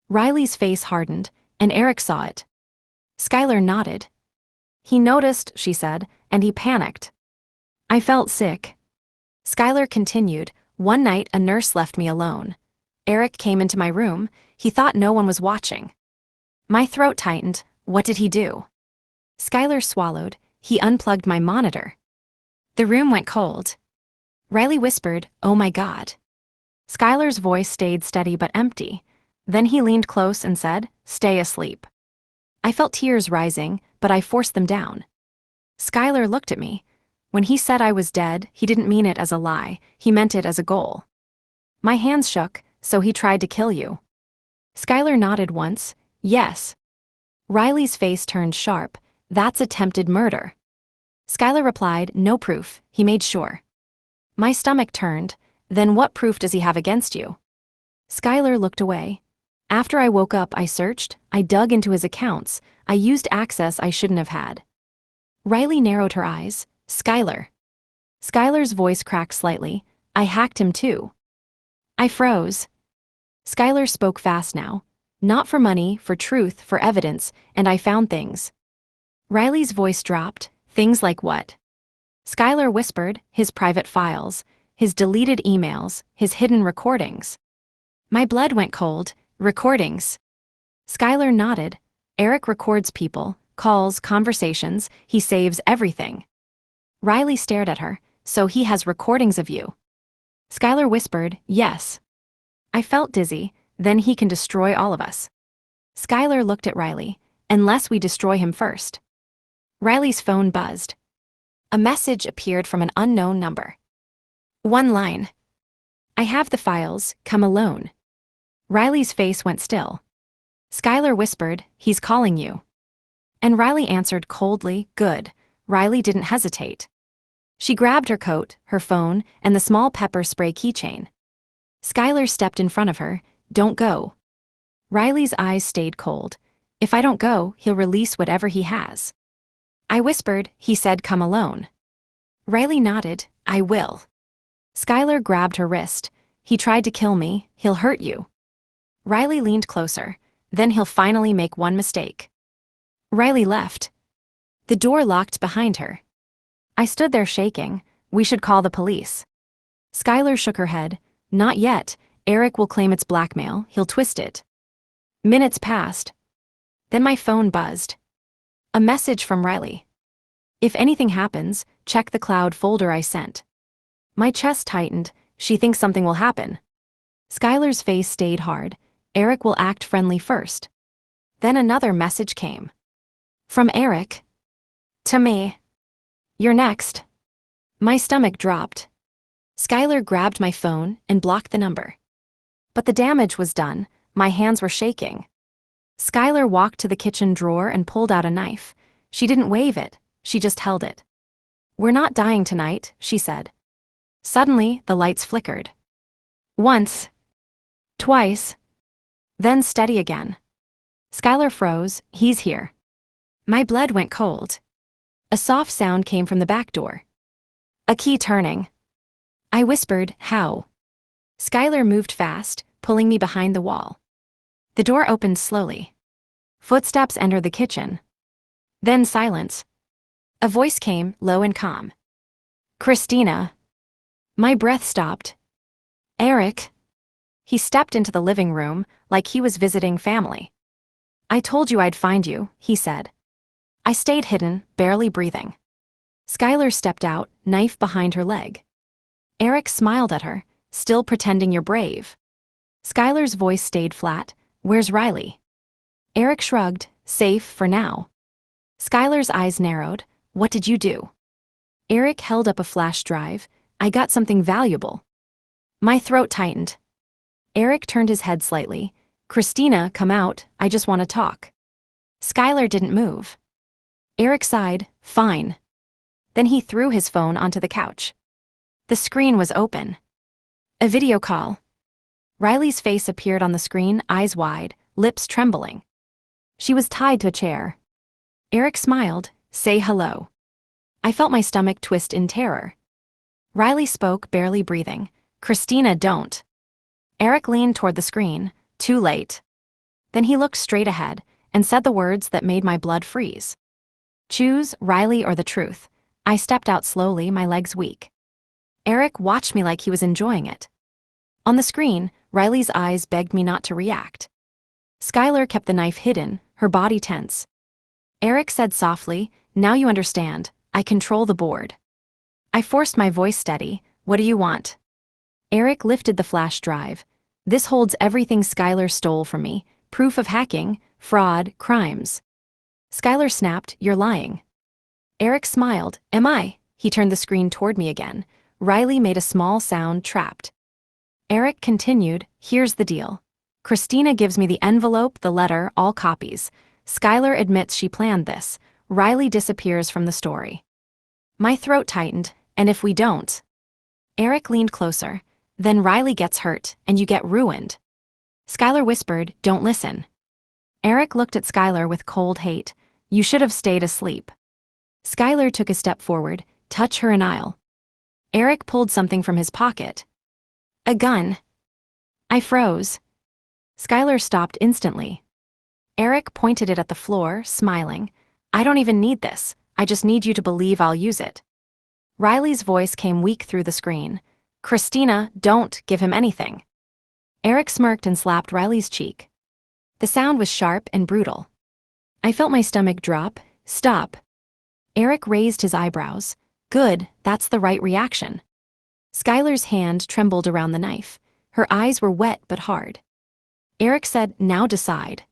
Riley's face hardened, and Eric saw it. Skylar nodded. He noticed, she said, and he panicked. I felt sick. Skylar continued, one night a nurse left me alone. Eric came into my room, he thought no one was watching. My throat tightened, what did he do? Skylar swallowed, he unplugged my monitor. The room went cold. Riley whispered, oh my God. Skylar's voice stayed steady but empty. Then he leaned close and said, stay asleep. I felt tears rising, but I forced them down. Skylar looked at me. When he said I was dead, he didn't mean it as a lie, he meant it as a goal. My hands shook, so he tried to kill you. Skylar nodded once, yes. Riley's face turned sharp, that's attempted murder. Skylar replied, no proof, he made sure. My stomach turned, then what proof does he have against you? Skylar looked away. After I woke up, I searched, I dug into his accounts, I used access I shouldn't have had. Riley narrowed her eyes, Skylar. Skylar's voice cracked slightly, I hacked him too. I froze. Skylar spoke fast now. Not for money, for truth, for evidence, and I found things. Riley's voice dropped, things like what? Skylar whispered, his private files, his deleted emails, his hidden recordings. My blood went cold, recordings. Skylar nodded. Eric records people, calls, conversations, he saves everything. Riley stared at her, so he has recordings of you. Skylar whispered, yes. I felt dizzy, then he can destroy all of us. Skylar looked at Riley, unless we destroy him first. Riley's phone buzzed. A message appeared from an unknown number. One line. I have the files, come alone. Riley's face went still. Skylar whispered, he's calling you. And Riley answered coldly, good. Riley didn't hesitate. She grabbed her coat, her phone, and the small pepper spray keychain. Skylar stepped in front of her, don't go. Riley's eyes stayed cold. If I don't go, he'll release whatever he has. I whispered, he said come alone. Riley nodded, I will. Skylar grabbed her wrist. He tried to kill me, he'll hurt you. Riley leaned closer. Then he'll finally make one mistake. Riley left. The door locked behind her. I stood there shaking. We should call the police. Skylar shook her head. Not yet. Eric will claim it's blackmail, he'll twist it. Minutes passed. Then my phone buzzed. A message from Riley. If anything happens, check the cloud folder I sent. My chest tightened, she thinks something will happen. Skylar's face stayed hard. Eric will act friendly first. Then another message came. From Eric. To me. You're next. My stomach dropped. Skylar grabbed my phone and blocked the number. But the damage was done, my hands were shaking. Skylar walked to the kitchen drawer and pulled out a knife. She didn't wave it, she just held it. We're not dying tonight, she said. Suddenly, the lights flickered. Once. Twice. Then steady again. Skylar froze, he's here. My blood went cold. A soft sound came from the back door. A key turning. I whispered, how? Skylar moved fast, pulling me behind the wall. The door opened slowly. Footsteps entered the kitchen. Then silence. A voice came, low and calm. Christina. My breath stopped. Eric. He stepped into the living room, like he was visiting family. I told you I'd find you, he said. I stayed hidden, barely breathing. Skylar stepped out, knife behind her leg. Eric smiled at her, still pretending you're brave. Skylar's voice stayed flat. Where's Riley? Eric shrugged, safe for now. Skylar's eyes narrowed. What did you do? Eric held up a flash drive. I got something valuable. My throat tightened. Eric turned his head slightly. Christina, come out, I just want to talk. Skylar didn't move. Eric sighed, fine. Then he threw his phone onto the couch. The screen was open. A video call. Riley's face appeared on the screen, eyes wide, lips trembling. She was tied to a chair. Eric smiled, say hello. I felt my stomach twist in terror. Riley spoke, barely breathing. Christina, don't. Eric leaned toward the screen, too late. Then he looked straight ahead and said the words that made my blood freeze. Choose Riley or the truth. I stepped out slowly, my legs weak. Eric watched me like he was enjoying it. On the screen, Riley's eyes begged me not to react. Skylar kept the knife hidden, her body tense. Eric said softly, now you understand, I control the board. I forced my voice steady, what do you want? Eric lifted the flash drive. This holds everything Skylar stole from me, proof of hacking, fraud, crimes. Skylar snapped, you're lying. Eric smiled, am I? He turned the screen toward me again. Riley made a small sound, trapped. Eric continued, here's the deal. Christina gives me the envelope, the letter, all copies. Skylar admits she planned this. Riley disappears from the story. My throat tightened, and if we don't? Eric leaned closer. Then Riley gets hurt, and you get ruined. Skylar whispered, don't listen. Eric looked at Skylar with cold hate. You should have stayed asleep. Skylar took a step forward, touch her and I'll. Eric pulled something from his pocket. A gun. I froze. Skylar stopped instantly. Eric pointed it at the floor, smiling. I don't even need this. I just need you to believe I'll use it. Riley's voice came weak through the screen. Christina, don't give him anything. Eric smirked and slapped Riley's cheek. The sound was sharp and brutal. I felt my stomach drop. Stop. Eric raised his eyebrows. Good, that's the right reaction. Skylar's hand trembled around the knife. Her eyes were wet but hard. Eric said, now decide.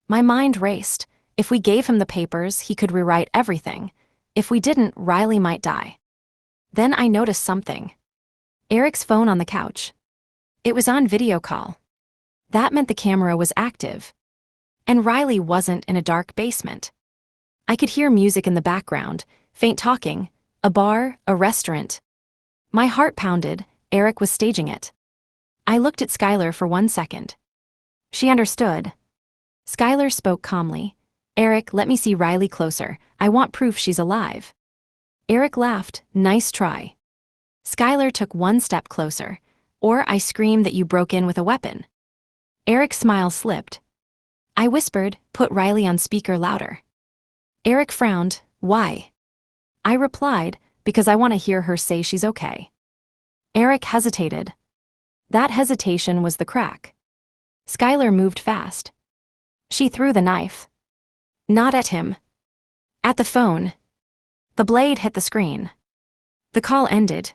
My mind raced. If we gave him the papers, he could rewrite everything. If we didn't, Riley might die. Then I noticed something. Eric's phone on the couch. It was on video call. That meant the camera was active. And Riley wasn't in a dark basement. I could hear music in the background, faint talking, a bar, a restaurant. My heart pounded. Eric was staging it. I looked at Skylar for 1 second. She understood. Skylar spoke calmly. Eric, let me see Riley closer. I want proof she's alive. Eric laughed. Nice try. Skylar took 1 step closer. Or I scream that you broke in with a weapon. Eric's smile slipped. I whispered, put Riley on speaker louder. Eric frowned. Why? I replied, because I want to hear her say she's okay. Eric hesitated. That hesitation was the crack. Skylar moved fast. She threw the knife. Not at him. At the phone. The blade hit the screen. The call ended.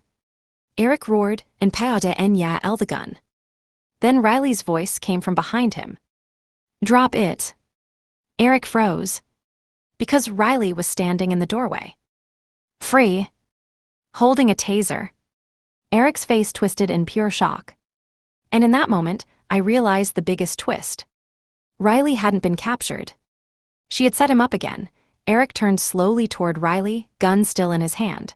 Eric roared, and Paode Enya el the gun. Then Riley's voice came from behind him. Drop it. Eric froze. Because Riley was standing in the doorway. Free. Holding a taser. Eric's face twisted in pure shock. And in that moment, I realized the biggest twist. Riley hadn't been captured. She had set him up again. Eric turned slowly toward Riley, gun still in his hand.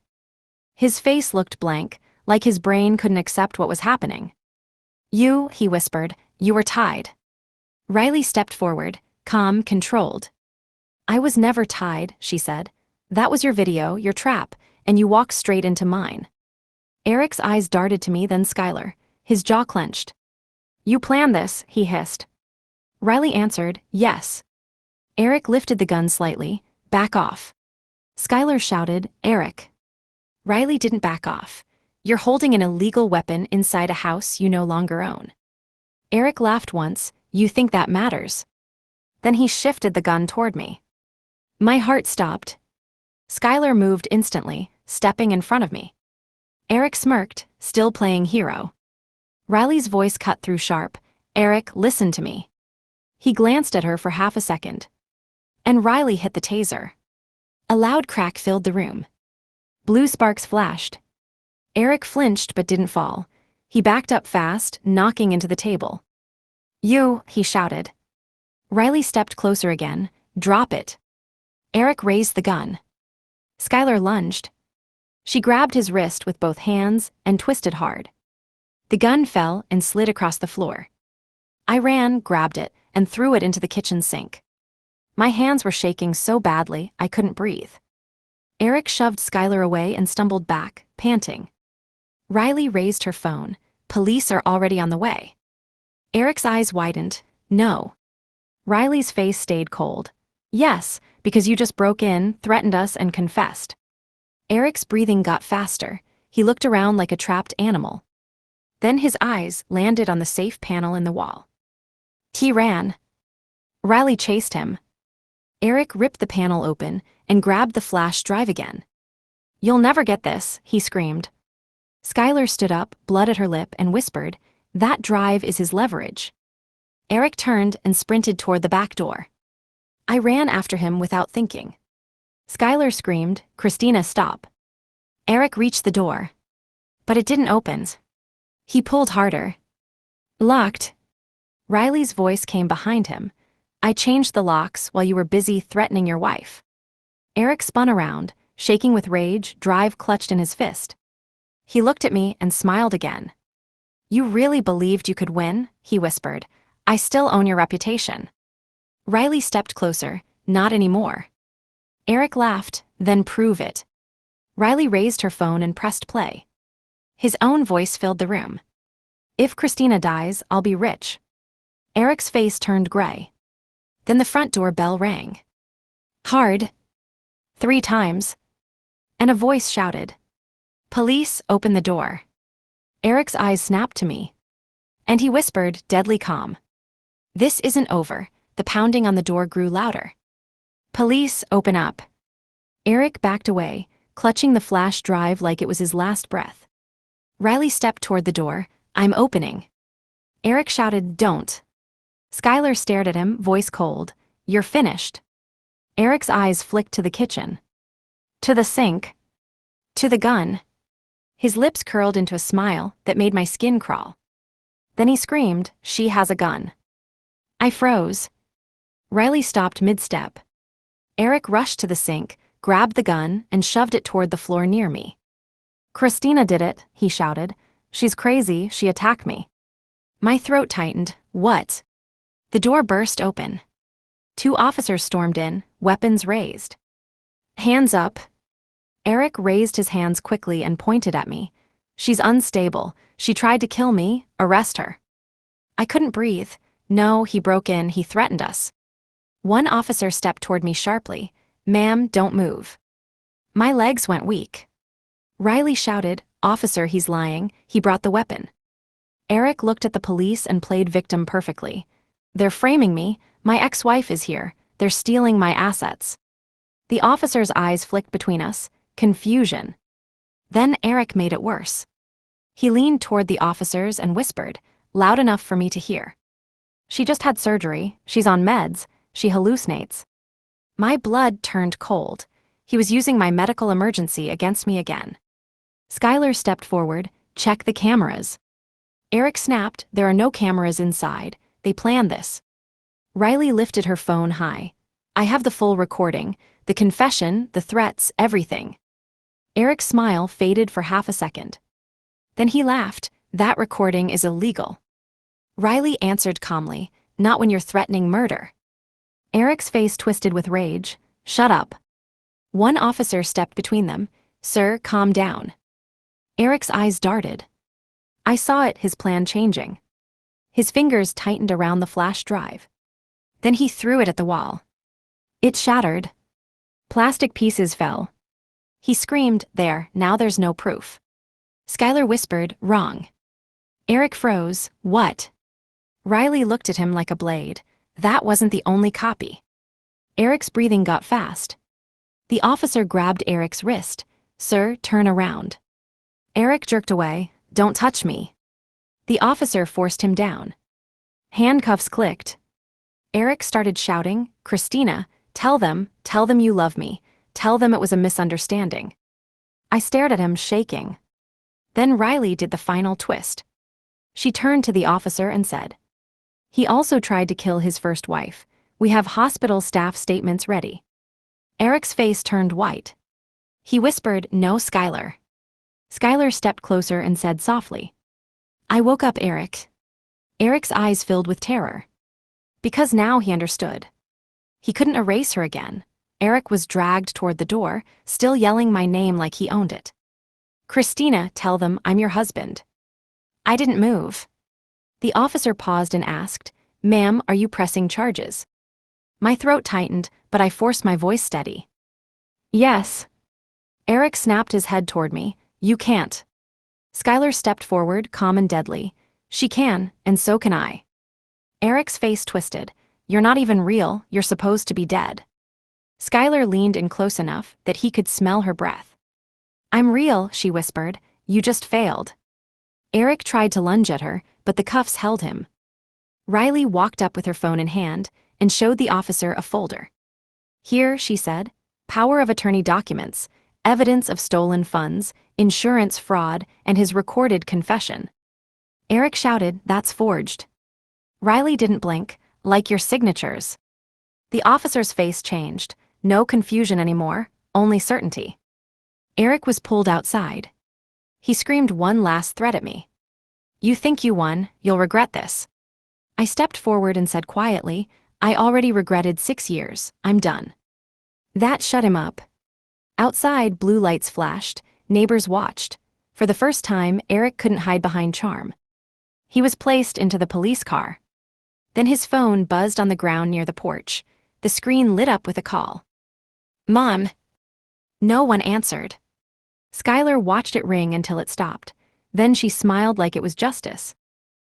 His face looked blank, like his brain couldn't accept what was happening. You, he whispered, you were tied. Riley stepped forward, calm, controlled. I was never tied, she said. That was your video, your trap, and you walked straight into mine. Eric's eyes darted to me, then Skylar. His jaw clenched. You planned this, he hissed. Riley answered, yes. Eric lifted the gun slightly. Back off. Skylar shouted, Eric. Riley didn't back off. You're holding an illegal weapon inside a house you no longer own. Eric laughed once. You think that matters? Then he shifted the gun toward me. My heart stopped. Skylar moved instantly, stepping in front of me. Eric smirked, still playing hero. Riley's voice cut through sharp. Eric, listen to me. He glanced at her for half a second. And Riley hit the taser. A loud crack filled the room. Blue sparks flashed. Eric flinched but didn't fall. He backed up fast, knocking into the table. You, he shouted. Riley stepped closer again. Drop it. Eric raised the gun. Skylar lunged. She grabbed his wrist with both hands and twisted hard. The gun fell and slid across the floor. I ran, grabbed it, and threw it into the kitchen sink. My hands were shaking so badly I couldn't breathe. Eric shoved Skylar away and stumbled back, panting. Riley raised her phone. Police are already on the way. Eric's eyes widened. No. Riley's face stayed cold. Yes, because you just broke in, threatened us, and confessed. Eric's breathing got faster. He looked around like a trapped animal. Then his eyes landed on the safe panel in the wall. He ran. Riley chased him. Eric ripped the panel open and grabbed the flash drive again. You'll never get this, he screamed. Skylar stood up, blood at her lip, and whispered, that drive is his leverage. Eric turned and sprinted toward the back door. I ran after him without thinking. Skylar screamed, Christina, stop. Eric reached the door. But it didn't open. He pulled harder. Locked. Riley's voice came behind him. I changed the locks while you were busy threatening your wife. Eric spun around, shaking with rage, drive clutched in his fist. He looked at me and smiled again. You really believed you could win? He whispered. I still own your reputation. Riley stepped closer. Not anymore. Eric laughed, then prove it. Riley raised her phone and pressed play. His own voice filled the room. If Christina dies, I'll be rich. Eric's face turned gray. Then the front door bell rang. Hard. 3 times. And a voice shouted. Police, open the door. Eric's eyes snapped to me. And he whispered, deadly calm. This isn't over. The pounding on the door grew louder. Police, open up. Eric backed away, clutching the flash drive like it was his last breath. Riley stepped toward the door. I'm opening. Eric shouted, don't. Skylar stared at him, voice cold. You're finished. Eric's eyes flicked to the kitchen. To the sink. To the gun. His lips curled into a smile that made my skin crawl. Then he screamed, she has a gun. I froze. Riley stopped mid-step. Eric rushed to the sink, grabbed the gun, and shoved it toward the floor near me. Christina did it, he shouted. She's crazy, she attacked me. My throat tightened. What? The door burst open. 2 officers stormed in, weapons raised. Hands up. Eric raised his hands quickly and pointed at me. She's unstable. She tried to kill me. Arrest her. I couldn't breathe. No, he broke in. He threatened us. One officer stepped toward me sharply. Ma'am, don't move. My legs went weak. Riley shouted, Officer, he's lying. He brought the weapon. Eric looked at the police and played victim perfectly. They're framing me. My ex-wife is here. They're stealing my assets. The officer's eyes flicked between us. Confusion. Then Eric made it worse. He leaned toward the officers and whispered, loud enough for me to hear. She just had surgery. She's on meds. She hallucinates. My blood turned cold. He was using my medical emergency against me again. Skylar stepped forward. Check the cameras. Eric snapped, there are no cameras inside. They planned this. Riley lifted her phone high. I have the full recording, the confession, the threats, everything. Eric's smile faded for half a second. Then he laughed. That recording is illegal. Riley answered calmly, not when you're threatening murder. Eric's face twisted with rage. Shut up. One officer stepped between them. Sir, calm down. Eric's eyes darted. I saw it, his plan changing. His fingers tightened around the flash drive. Then he threw it at the wall. It shattered. Plastic pieces fell. He screamed, there, now there's no proof. Skylar whispered, wrong. Eric froze, what? Riley looked at him like a blade. That wasn't the only copy. Eric's breathing got fast. The officer grabbed Eric's wrist. "Sir, turn around." Eric jerked away. "Don't touch me." The officer forced him down. Handcuffs clicked. Eric started shouting, "Christina, tell them you love me. Tell them it was a misunderstanding." I stared at him, shaking. Then Riley did the final twist. She turned to the officer and said, "He also tried to kill his first wife. We have hospital staff statements ready." Eric's face turned white. He whispered, "No, Skylar." Skylar stepped closer and said softly, "I woke up Eric." Eric's eyes filled with terror. Because now he understood. He couldn't erase her again. Eric was dragged toward the door, still yelling my name like he owned it. "Christina, tell them I'm your husband." I didn't move. The officer paused and asked, "Ma'am, are you pressing charges?" My throat tightened, but I forced my voice steady. "Yes." Eric snapped his head toward me. "You can't." Skylar stepped forward, calm and deadly. "She can, and so can I." Eric's face twisted. "You're not even real, you're supposed to be dead." Skylar leaned in close enough that he could smell her breath. "I'm real," she whispered. "You just failed." Eric tried to lunge at her, but the cuffs held him. Riley walked up with her phone in hand and showed the officer a folder. "Here," she said, "power of attorney documents, evidence of stolen funds, insurance fraud, and his recorded confession." Eric shouted, "That's forged." Riley didn't blink. "Like your signatures." The officer's face changed. No confusion anymore, only certainty. Eric was pulled outside. He screamed one last threat at me. "You think you won, you'll regret this." I stepped forward and said quietly, "I already regretted 6 years, I'm done." That shut him up. Outside, blue lights flashed, neighbors watched. For the first time, Eric couldn't hide behind charm. He was placed into the police car. Then his phone buzzed on the ground near the porch. The screen lit up with a call. "Mom." No one answered. Skylar watched it ring until it stopped. Then she smiled like it was justice.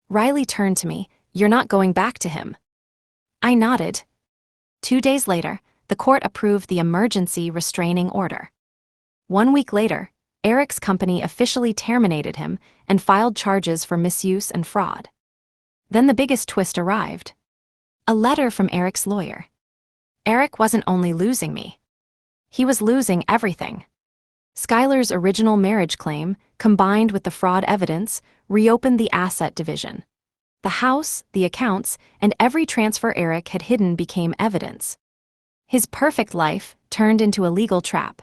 Riley turned to me. "You're not going back to him." I nodded. 2 days later, the court approved the emergency restraining order. 1 week later, Eric's company officially terminated him and filed charges for misuse and fraud. Then the biggest twist arrived. A letter from Eric's lawyer. Eric wasn't only losing me. He was losing everything. Skylar's original marriage claim, combined with the fraud evidence, reopened the asset division. The house, the accounts, and every transfer Eric had hidden became evidence. His perfect life turned into a legal trap.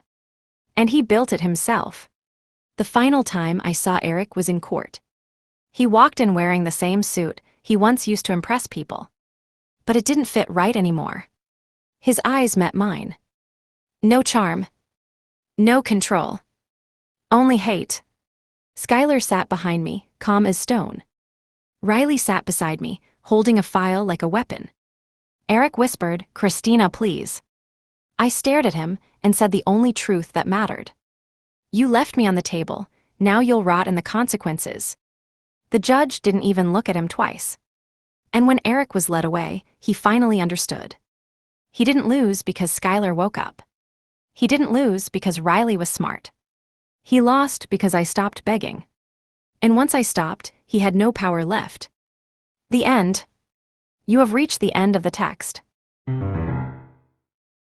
And he built it himself. The final time I saw Eric was in court. He walked in wearing the same suit he once used to impress people. But it didn't fit right anymore. His eyes met mine. No charm. No control. Only hate. Skylar sat behind me, calm as stone. Riley sat beside me, holding a file like a weapon. Eric whispered, "Christina, please." I stared at him and said the only truth that mattered. "You left me on the table, now you'll rot in the consequences." The judge didn't even look at him twice. And when Eric was led away, he finally understood. He didn't lose because Skylar woke up. He didn't lose because Riley was smart. He lost because I stopped begging. And once I stopped, he had no power left. The end. You have reached the end of the text.